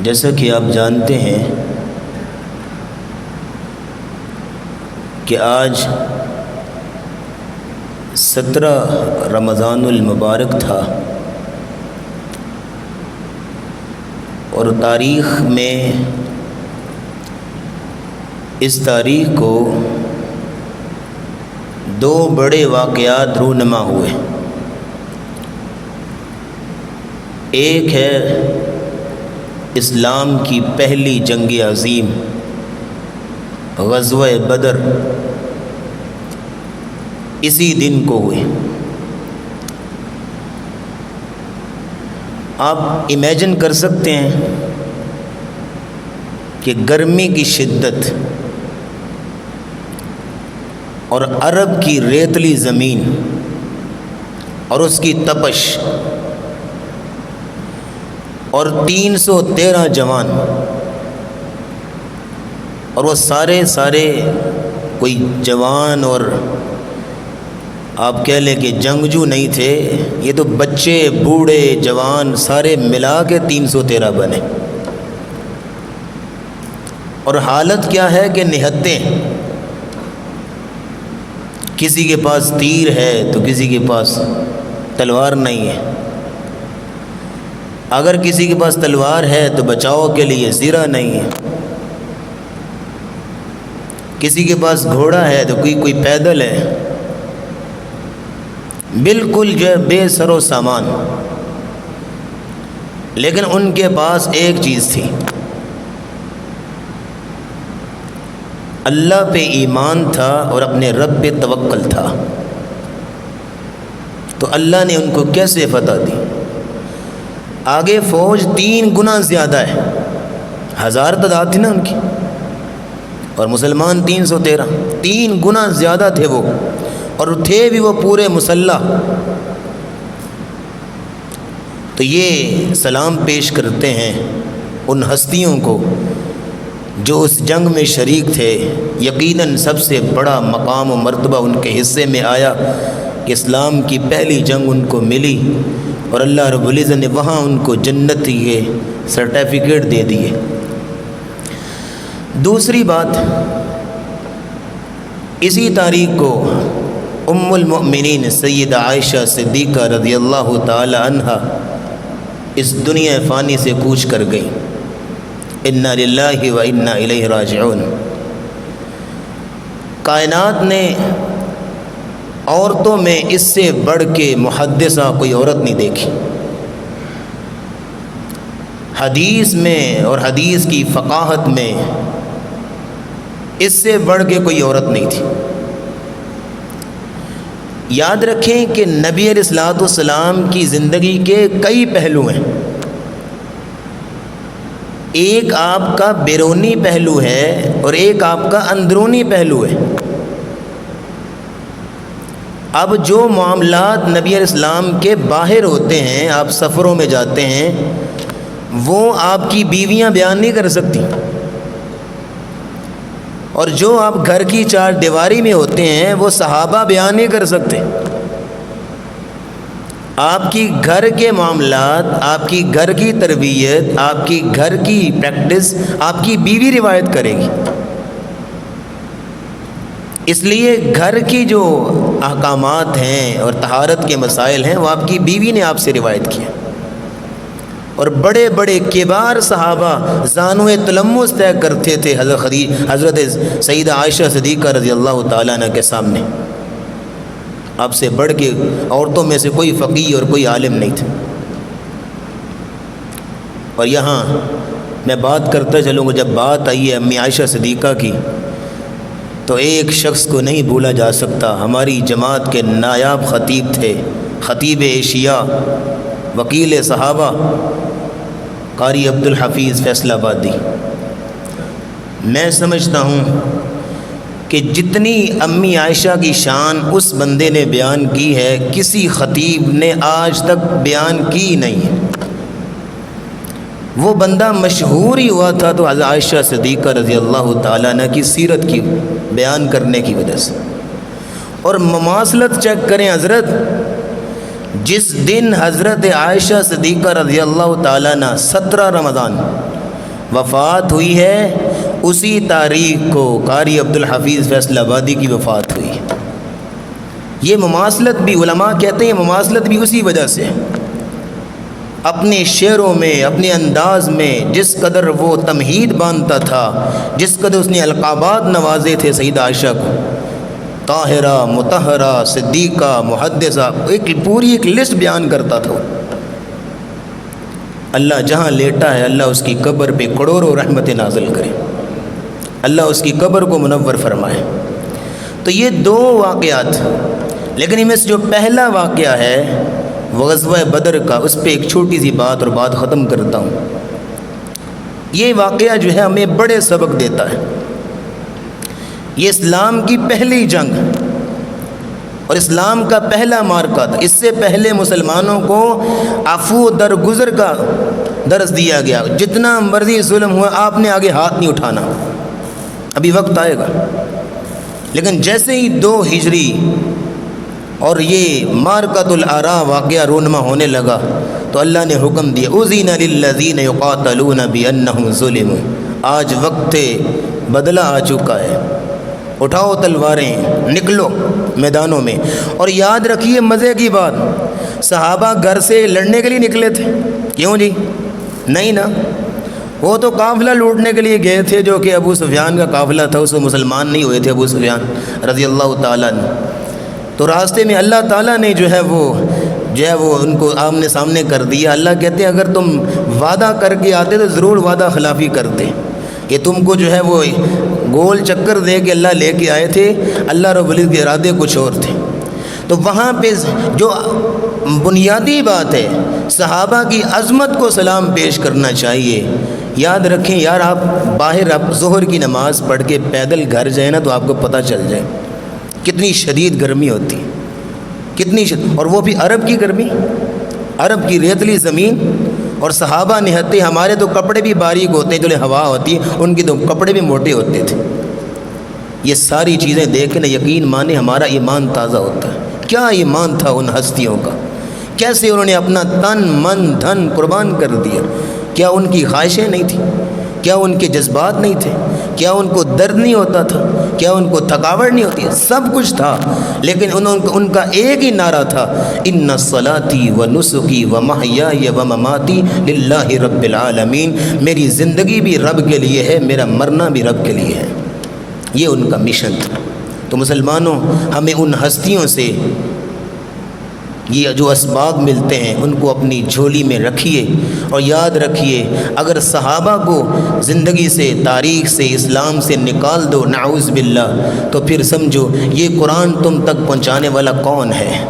جیسا کہ آپ جانتے ہیں کہ آج 17 رمضان المبارک تھا، اور تاریخ میں اس تاریخ کو 2 بڑے واقعات رونما ہوئے۔ ایک ہے اسلام کی پہلی جنگ عظیم غزوہ بدر، اسی دن کو ہوئی۔ آپ امیجن کر سکتے ہیں کہ گرمی کی شدت اور عرب کی ریتلی زمین اور اس کی تپش، اور 313 جوان، اور وہ سارے کوئی جوان اور آپ کہہ لیں کہ جنگجو نہیں تھے، یہ تو بچے بوڑھے جوان سارے ملا کے 313 بنے۔ اور حالت کیا ہے کہ نہتے ہیں، کسی کے پاس تیر ہے تو کسی کے پاس تلوار نہیں ہے، اگر کسی کے پاس تلوار ہے تو بچاؤ کے لیے زرہ نہیں ہے، کسی کے پاس گھوڑا ہے تو کوئی پیدل ہے، بالکل جو ہے بے سر و سامان۔ لیکن ان کے پاس ایک چیز تھی، اللہ پہ ایمان تھا اور اپنے رب پہ توکل تھا۔ تو اللہ نے ان کو کیسے فتح دی؟ آگے فوج 3 گنا زیادہ ہے، 1000 تعداد تھی نا ان کی، اور مسلمان 313، 3 گنا زیادہ تھے وہ، اور تھے بھی وہ پورے مسلح۔ تو یہ سلام پیش کرتے ہیں ان ہستیوں کو جو اس جنگ میں شریک تھے۔ یقیناً سب سے بڑا مقام و مرتبہ ان کے حصے میں آیا کہ اسلام کی پہلی جنگ ان کو ملی، اور اللہ رب العزت نے وہاں ان کو جنت کے سرٹیفکیٹ دے دیے۔ دوسری بات، اسی تاریخ کو ام المؤمنین سیدہ عائشہ صدیقہ رضی اللہ تعالی عنہا اس دنیا فانی سے کوچ کر گئی۔ انا للہ و انا الیہ راجعون۔ کائنات نے عورتوں میں اس سے بڑھ کے محدثہ کوئی عورت نہیں دیکھی، حدیث میں اور حدیث کی فقاہت میں اس سے بڑھ کے کوئی عورت نہیں تھی۔ یاد رکھیں کہ نبی علیہ الصلوۃ والسلام کی زندگی کے کئی پہلو ہیں، ایک آپ کا بیرونی پہلو ہے اور ایک آپ کا اندرونی پہلو ہے۔ اب جو معاملات نبی علیہ السلام کے باہر ہوتے ہیں، آپ سفروں میں جاتے ہیں، وہ آپ کی بیویاں بیان نہیں کر سکتی، اور جو آپ گھر کی 4 دیواری میں ہوتے ہیں وہ صحابہ بیان نہیں کر سکتے۔ آپ کی گھر کے معاملات، آپ کی گھر کی تربیت، آپ کی گھر کی پریکٹس آپ کی بیوی روایت کرے گی۔ اس لیے گھر کی جو احکامات ہیں اور طہارت کے مسائل ہیں وہ آپ کی بیوی نے آپ سے روایت کیا، اور بڑے بڑے کبار صحابہ زانوِ تلمس طے کرتے تھے حضرت سیدہ عائشہ صدیقہ رضی اللہ تعالیٰ عنہ کے سامنے۔ آپ سے بڑھ کے عورتوں میں سے کوئی فقیہ اور کوئی عالم نہیں تھا۔ اور یہاں میں بات کرتا چلوں گا، جب بات آئی ہے امی عائشہ صدیقہ کی تو ایک شخص کو نہیں بھولا جا سکتا۔ ہماری جماعت کے نایاب خطیب تھے، خطیب ایشیا، وکیل صحابہ، قاری عبدالحفیظ فیصل آبادی۔ میں سمجھتا ہوں کہ جتنی امی عائشہ کی شان اس بندے نے بیان کی ہے، کسی خطیب نے آج تک بیان کی نہیں ہے۔ وہ بندہ مشہور ہی ہوا تھا تو حضرت عائشہ صدیقہ رضی اللہ تعالیٰ عنہ کی سیرت کی بیان کرنے کی وجہ سے۔ اور مماثلت چیک کریں حضرت، جس دن حضرت عائشہ صدیقہ رضی اللہ تعالیٰ عنہ 17 رمضان وفات ہوئی ہے اسی تاریخ کو قاری عبدالحفیظ فیصل آبادی کی وفات ہوئی ہے۔ یہ مماثلت بھی علماء کہتے ہیں مماثلت بھی اسی وجہ سے، اپنے شعروں میں اپنے انداز میں جس قدر وہ تمہید باندھتا تھا، جس قدر اس نے القابات نوازے تھے سیدہ عائشہ کو، طاہرہ، مطہرہ، صدیقہ، محدثہ، پوری ایک لسٹ بیان کرتا تھا۔ اللہ جہاں لیٹا ہے اللہ اس کی قبر پہ کروڑوں رحمت نازل کرے، اللہ اس کی قبر کو منور فرمائے۔ تو یہ دو واقعات، لیکن ان میں سے جو پہلا واقعہ ہے وہ غزوہ بدر کا، اس پہ ایک چھوٹی سی بات اور بات ختم کرتا ہوں۔ یہ واقعہ جو ہے ہمیں بڑے سبق دیتا ہے۔ یہ اسلام کی پہلی جنگ اور اسلام کا پہلا معرکہ تھا۔ اس سے پہلے مسلمانوں کو عفو درگزر کا درس دیا گیا، جتنا مرضی ظلم ہوا آپ نے آگے ہاتھ نہیں اٹھانا، ابھی وقت آئے گا۔ لیکن جیسے ہی 2 ہجری اور یہ معرکۃ الآراء واقعہ رونما ہونے لگا تو اللہ نے حکم دیا اذن للذین یقاتلون بانہم ظلموا، آج وقت بدلہ آ چکا ہے، اٹھاؤ تلواریں، نکلو میدانوں میں۔ اور یاد رکھیے مزے کی بات، صحابہ گھر سے لڑنے کے لیے نکلے تھے؟ کیوں جی؟ نہیں نا، وہ تو قافلہ لوٹنے کے لیے گئے تھے جو کہ ابو سفیان کا قافلہ تھا، اس میں مسلمان نہیں ہوئے تھے ابو سفیان رضی اللہ تعالیٰ عنہ۔ تو راستے میں اللہ تعالیٰ نے جو ہے وہ ان کو آمنے سامنے کر دیا۔ اللہ کہتے ہیں اگر تم وعدہ کر کے آتے تو ضرور وعدہ خلافی کرتے، یہ تم کو جو ہے وہ گول چکر دے کے اللہ لے کے آئے تھے، اللہ رب العزت کے ارادے کچھ اور تھے۔ تو وہاں پہ جو بنیادی بات ہے صحابہ کی عظمت کو سلام پیش کرنا چاہیے۔ یاد رکھیں یار، آپ باہر آپ ظہر کی نماز پڑھ کے پیدل گھر جائیں نا تو آپ کو پتہ چل جائے کتنی شدید گرمی ہوتی ہے، کتنی اور وہ بھی عرب کی گرمی، عرب کی ریتلی زمین، اور صحابہ نہتے، ہمارے تو کپڑے بھی باریک ہوتے ہیں، جو ہوا ہوتی ہے، ان کی تو کپڑے بھی موٹے ہوتے تھے۔ یہ ساری چیزیں دیکھ کے یقین مانے ہمارا ایمان تازہ ہوتا ہے۔ کیا ایمان تھا ان ہستیوں کا، کیسے انہوں نے اپنا تن من دھن قربان کر دیا۔ کیا ان کی خواہشیں نہیں تھیں؟ کیا ان کے جذبات نہیں تھے؟ کیا ان کو درد نہیں ہوتا تھا؟ کیا ان کو تھکاوٹ نہیں ہوتی؟ سب کچھ تھا، لیکن ان کا ایک ہی نعرہ تھا، ان صلاتی و نسکی و محیای و مماتی للہ رب العالمین، میری زندگی بھی رب کے لیے ہے، میرا مرنا بھی رب کے لیے ہے۔ یہ ان کا مشن تھا۔ تو مسلمانوں، ہمیں ان ہستیوں سے یہ جو اسباب ملتے ہیں ان کو اپنی جھولی میں رکھیے، اور یاد رکھیے اگر صحابہ کو زندگی سے، تاریخ سے، اسلام سے نکال دو نعوذ باللہ، تو پھر سمجھو یہ قرآن تم تک پہنچانے والا کون ہے،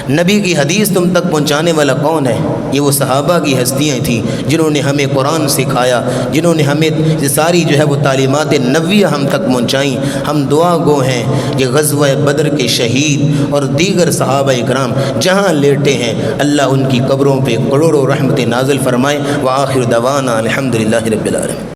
نبی کی حدیث تم تک پہنچانے والا کون ہے؟ یہ وہ صحابہ کی ہستیاں تھیں جنہوں نے ہمیں قرآن سکھایا، جنہوں نے ہمیں یہ ساری جو ہے وہ تعلیمات نبویہ ہم تک پہنچائیں۔ ہم دعا گو ہیں کہ غزوہ بدر کے شہید اور دیگر صحابہ اکرام جہاں لیٹے ہیں اللہ ان کی قبروں پہ کروڑوں رحمت نازل فرمائے۔ وآخر دعوانا الحمدللہ رب العالمین۔